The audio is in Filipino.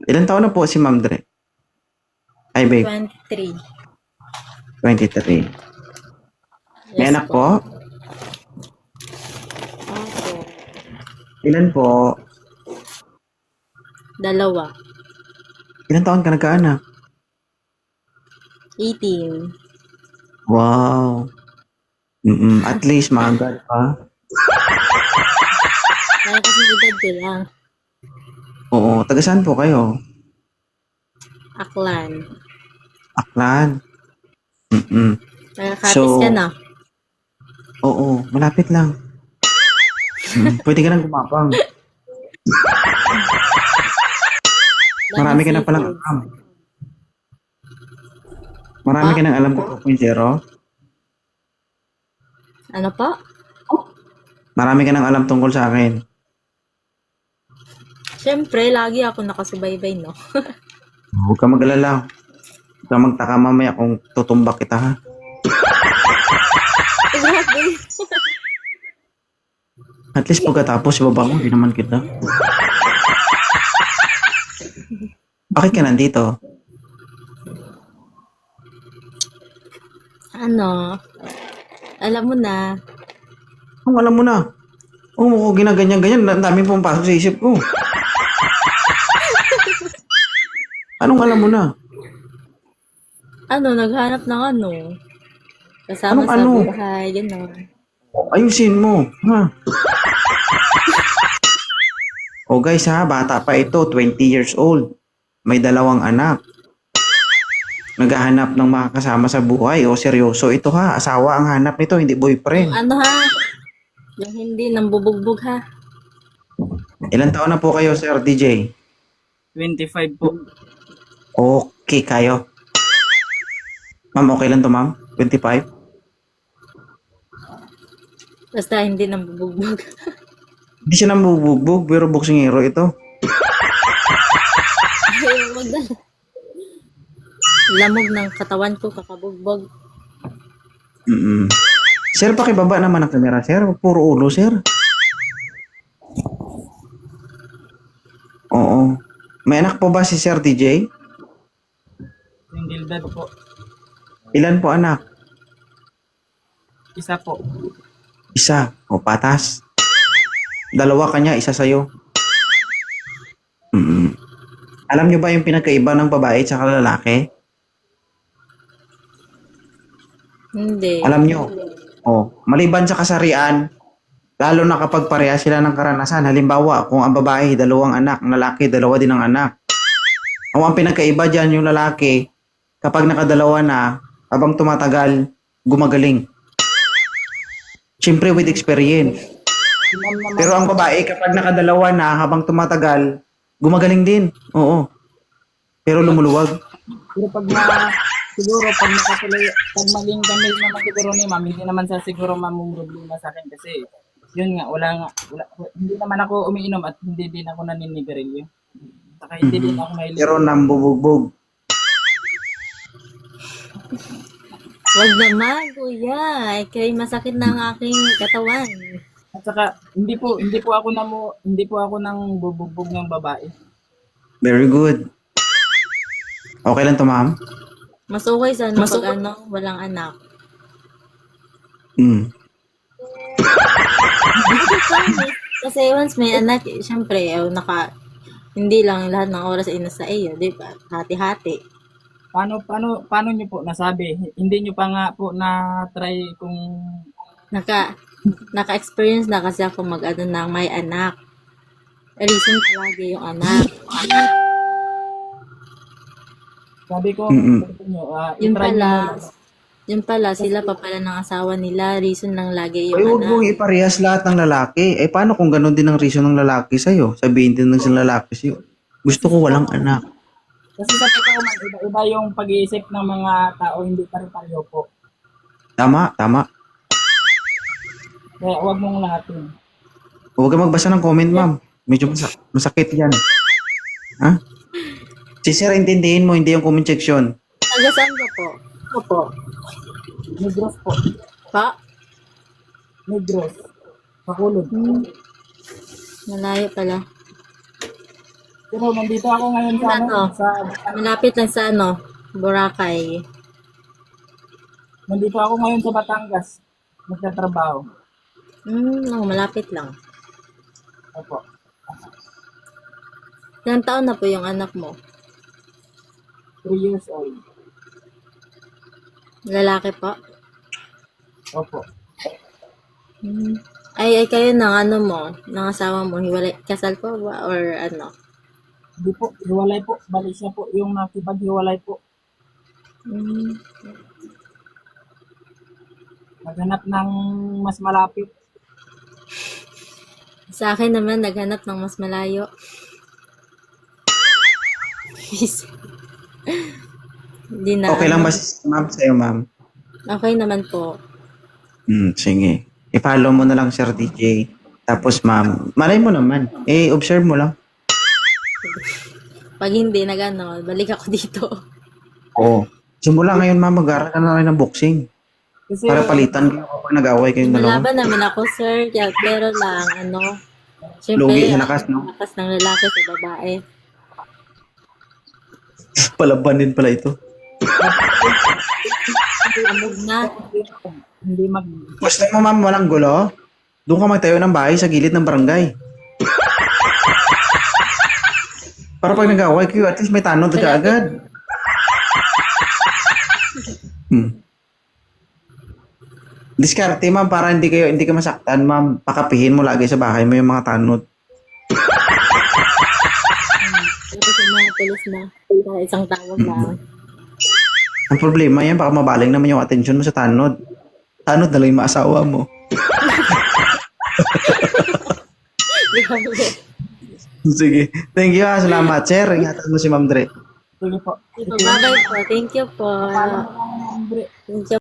Ilan taon na po si Ma'am Dre? Ay, babe, 23. 23. May Yes anak po? Opo. Ilan po? 2. Ilan taon ka nagkaanak? 18. Wow. At least maaga pa. Kaya kasi edad ko lang. Oo, taga saan po kayo? Aklan. Aklan. Nakakapis So, ka na. oo, malapit lang. Pwede ka nang gumapang. Marami ka na palang alam. Marami ka nang alam ko 2.0. Ano po? Marami ka nang alam tungkol sa akin. Siyempre, lagi ako nakasubaybay, no? Huwag ka mag-alala. Huwag ka magtaka mamaya kung tutumbak kita, ha? Grabe. At least pagkatapos, baba mo, hindi naman kita. Bakit ka nandito? Ano? Alam mo na. Kung alam mo na. Kung mo ko ginaganyan-ganyan, ang dami pong pasok sa isip ko. Anong alam mo na? Ano, naghanap ng ano? Kasama Anong sa ano? buhay, gano'n. Ayusin mo, ha? O guys ha, bata pa ito, 20 years old. May 2 anak. Naghahanap ng makakasama sa buhay. O seryoso ito ha, asawa ang hanap nito, hindi boyfriend. Ano ha? Yung hindi nang bubugbog ha? Ilan taon na po kayo, Sir DJ? 25 po. Okay kayo. Ma'am, okay lang to ma'am? 25? Basta hindi nang bubugbog. Hindi siya nambubugbog, pero boksingero ito. Ayaw mo na. Lamog ng katawan ko, kakabugbog. Sir, pakibaba naman ang kamera, sir. Puro ulo, sir. Oo. May anak po ba si Sir DJ? Single dad po. Ilan po anak? Isa po. Isa. O patas. 2 kanya, isa sa'yo. Alam nyo ba yung pinagkaiba ng babae at saka lalaki? Hindi. Alam nyo? O, maliban sa kasarian, lalo na kapag pareha sila ng karanasan. Halimbawa, kung ang babae, 2 anak, ang lalaki, 2 din ang anak. O, ang pinagkaiba dyan, yung lalaki, kapag nakadalawa na, habang tumatagal, gumagaling. Siyempre with experience. Pero ang babae, kapag nakadalawa na, habang tumatagal, gumagaling din. Oo. Pero lumuluwag. Pero siguro pag nakatuloy, pag maging kami naman siguro ni ma'am, hindi naman sa siguro mamong problema sa akin kasi yun nga, wala, hindi naman ako umiinom at hindi din ako naninigarilyo. Saka hindi din ako mahilig. Pero nambubugbog. Wag naman, kuya. Kaya masakit na ang aking katawan. At saka hindi po ako nang bubugbog ng babae. Very good. Okay lang to, ma'am? Mas okay sana pag ano, walang anak. Kasi once may anak, syempre, hindi lang lahat ng oras ay nasa iyo, di ba? Hati-hati. Paano niyo po nasabi? Hindi niyo pa nga po na try kung Naka-experience na kasi ako mag-ano ng may anak. Reason palagi yung anak. sabi ko, Yun pala, sila pa pala ng asawa nila. Reason lang lagi Ay, yung huwag mong anak. iparehas lahat ng lalaki. Eh, paano kung ganun din ang reason ng lalaki sa'yo? Sabihin din ng lalaki sa'yo. Gusto ko walang anak. Kasi sa totoo man, iba-iba yung pag-iisip ng mga tao, hindi pare-pareho po. Tama, tama. Kaya huwag mong lahatin. Huwag ka magbasa ng comment, ma'am. Medyo masakit yan. Ha? Si sir, intindihin mo, hindi yung comment section. Taga saan ka po? Opo. Negros po. Pa? Negros. Pakulod. Malayo pala. Pero nandito ako ngayon sa Ano? Malapit lang sa Boracay. Nandito ako ngayon sa Batangas. Nagtatrabaho. Malapit lang. Opo. Ilang taon na po yung anak mo? 3 years old. Lalaki po? Opo. Ay kayo ng asawa mo, hiwalay, kasal po ba? Or ano? Hindi po, hiwalay po. Bali siya po yung nakipaghiwalay po. Naghanap ng mas malapit. Sa akin naman, naghanap ng mas malayo. Hindi na. Okay lang ba ma'am sa'yo, ma'am? Okay naman po. Sige. I-follow mo na lang, Sir DJ. Tapos, ma'am, malay mo naman. Observe mo lang. Pag hindi, balik ako dito. Oo. Simula ngayon, ma'am, mag-aaral ka na rin ng boxing. Kasi Para palitan kayo kapag nag-away kayong dalawa. Malaban naman ako, sir. Pero lang, syempre, Lugi sa lakas, no? lakas ng lalaki sa babae. Palaban din pala ito. Amog na. hindi mag... Gusto mo, ma'am, walang gulo? Doon ka magtayo ng bahay sa gilid ng barangay. Para pag nag-away kayo, at least may tanod ka agad. Diskarte, ma'am, para hindi ka masaktan, ma'am. Pakapihin mo lagi sa bahay mo yung mga tanod. Tapos yung mga pulis na. Isang tawag lang. Ang problema yan, baka mabaling naman yung atensyon mo sa tanod. Tanod na lang yung maasawa mo. Sige. Thank you, salamat, sir. Ingatan mo si Ma'am Dre. Sige po. Bye-bye po. Thank you po. Paano mo naman, Andre? Thank you